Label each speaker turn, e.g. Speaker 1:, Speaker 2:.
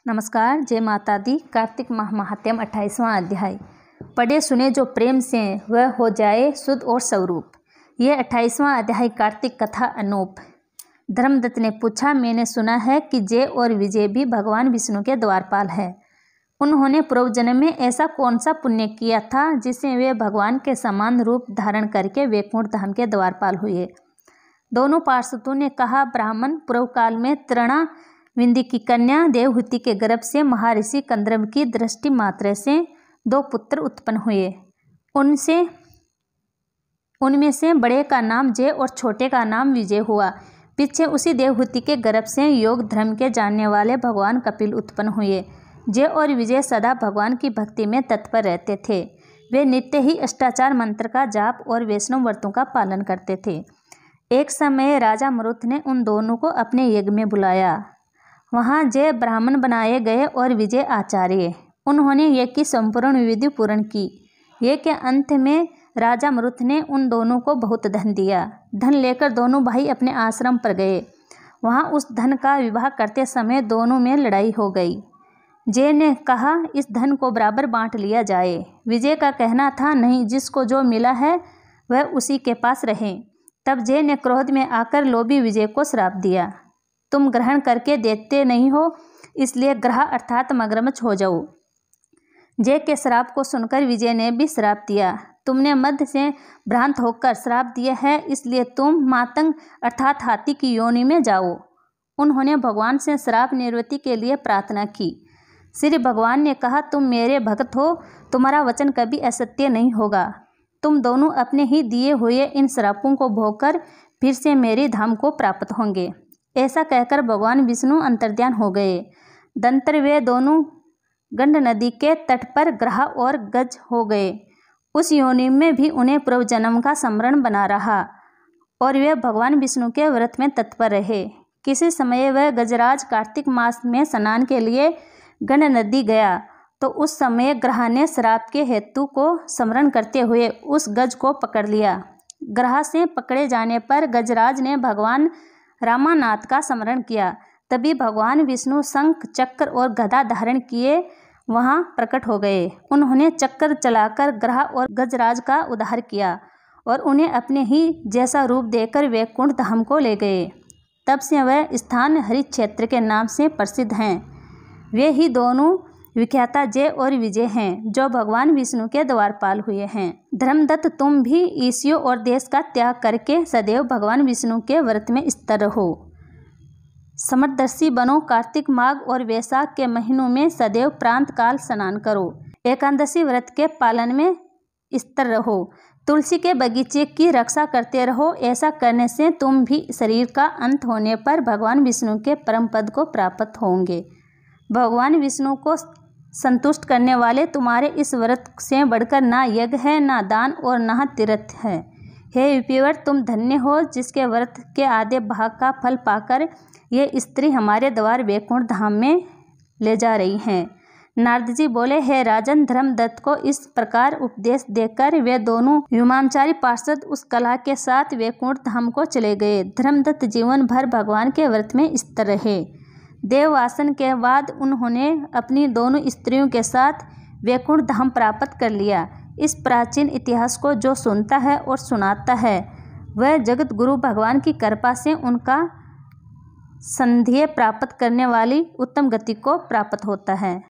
Speaker 1: नमस्कार, जय माता दी। कार्तिक माह महात्म्य 28वां अध्याय। पढ़े सुने जो प्रेम से वह हो जाए शुद्ध और स्वरूप। यह 28वां अध्याय कार्तिक कथा अनूप। धर्मदत्त ने पूछा, मैंने सुना है कि जय और विजय भी भगवान विष्णु के द्वारपाल है। उन्होंने पूर्व जन्म में ऐसा कौन सा पुण्य किया था जिससे वे भगवान के समान रूप धारण करके वैकुंठ धाम के द्वारपाल हुए। दोनों पार्षदों ने कहा, ब्राह्मण पूर्व काल में तृणा विंदी की कन्या देवहूति के गर्भ से महर्षि कंदर्प की दृष्टि मात्र से 2 पुत्र उत्पन्न हुए। उनमें से बड़े का नाम जय और छोटे का नाम विजय हुआ। पीछे उसी देवहूति के गर्भ से योग धर्म के जानने वाले भगवान कपिल उत्पन्न हुए। जय और विजय सदा भगवान की भक्ति में तत्पर रहते थे। वे नित्य ही अष्टाचार मंत्र का जाप और वैष्णव व्रतों का पालन करते थे। एक समय राजा मरुत ने उन दोनों को अपने यज्ञ में बुलाया। वहाँ जय ब्राह्मण बनाए गए और विजय आचार्य। उन्होंने यज्ञ की संपूर्ण विधि पूर्ण की। यज्ञ के अंत में राजा मरुत ने उन दोनों को बहुत धन दिया। धन लेकर दोनों भाई अपने आश्रम पर गए। वहाँ उस धन का विवाह करते समय दोनों में लड़ाई हो गई। जय ने कहा, इस धन को बराबर बांट लिया जाए। विजय का कहना था, नहीं, जिसको जो मिला है वह उसी के पास रहे। तब जय ने क्रोध में आकर लोभी विजय को श्राप दिया, तुम ग्रहण करके देते नहीं हो, इसलिए ग्रह अर्थात मगरमच्छ हो जाओ। जय के श्राप को सुनकर विजय ने भी श्राप दिया, तुमने मद से भ्रांत होकर श्राप दिया है, इसलिए तुम मातंग अर्थात हाथी की योनि में जाओ। उन्होंने भगवान से श्राप निवृत्ति के लिए प्रार्थना की। श्री भगवान ने कहा, तुम मेरे भक्त हो, तुम्हारा वचन कभी असत्य नहीं होगा। तुम दोनों अपने ही दिए हुए इन श्रापों को भोगकर फिर से मेरी धाम को प्राप्त होंगे। ऐसा कहकर भगवान विष्णु अंतर्ध्यान हो गए। दंतर वे दोनों गंड नदी के तट पर ग्रह और गज हो गए। उस योनि में भी उन्हें पूर्व जन्म का स्मरण बना रहा और वे भगवान विष्णु के व्रत में तत्पर रहे। किसी समय वह गजराज कार्तिक मास में स्नान के लिए गंड नदी गया, तो उस समय ग्रह ने श्राप के हेतु को स्मरण करते हुए उस गज को पकड़ लिया। ग्रह से पकड़े जाने पर गजराज ने भगवान रामानाथ का स्मरण किया। तभी भगवान विष्णु शंख चक्र और गदा धारण किए वहां प्रकट हो गए। उन्होंने चक्र चलाकर ग्रह और गजराज का उद्धार किया और उन्हें अपने ही जैसा रूप देकर वैकुंठ धाम को ले गए। तब से वह स्थान हरि क्षेत्र के नाम से प्रसिद्ध हैं। वे ही दोनों विख्याता जय और विजय हैं, जो भगवान विष्णु के द्वारपाल हुए हैं। धर्मदत्त, तुम भी ईर्ष्या और देश का त्याग करके सदैव भगवान विष्णु के व्रत में स्थिर रहो। समदर्शी बनो। कार्तिक माघ और वैशाख के महीनों में सदैव प्रांत काल स्नान करो। एकादशी व्रत के पालन में स्थिर रहो। तुलसी के बगीचे की रक्षा करते रहो। ऐसा करने से तुम भी शरीर का अंत होने पर भगवान विष्णु के परम पद को प्राप्त होंगे। भगवान विष्णु को संतुष्ट करने वाले तुम्हारे इस व्रत से बढ़कर ना यज्ञ है, ना दान और ना तीर्थ है। हे विप्र, तुम धन्य हो, जिसके व्रत के आधे भाग का फल पाकर ये स्त्री हमारे द्वार वैकुंठ धाम में ले जा रही हैं। नारद जी बोले, हे राजन, धर्मदत्त को इस प्रकार उपदेश देकर वे दोनों व्योमाचारी पार्षद उस कला के साथ वैकुंठ धाम को चले गए। धर्मदत्त जीवन भर भगवान के व्रत में स्थिर रहे। देववासन के बाद उन्होंने अपनी दोनों स्त्रियों के साथ वैकुंठ धाम प्राप्त कर लिया। इस प्राचीन इतिहास को जो सुनता है और सुनाता है, वह जगत गुरु भगवान की कृपा से उनका संध्य प्राप्त करने वाली उत्तम गति को प्राप्त होता है।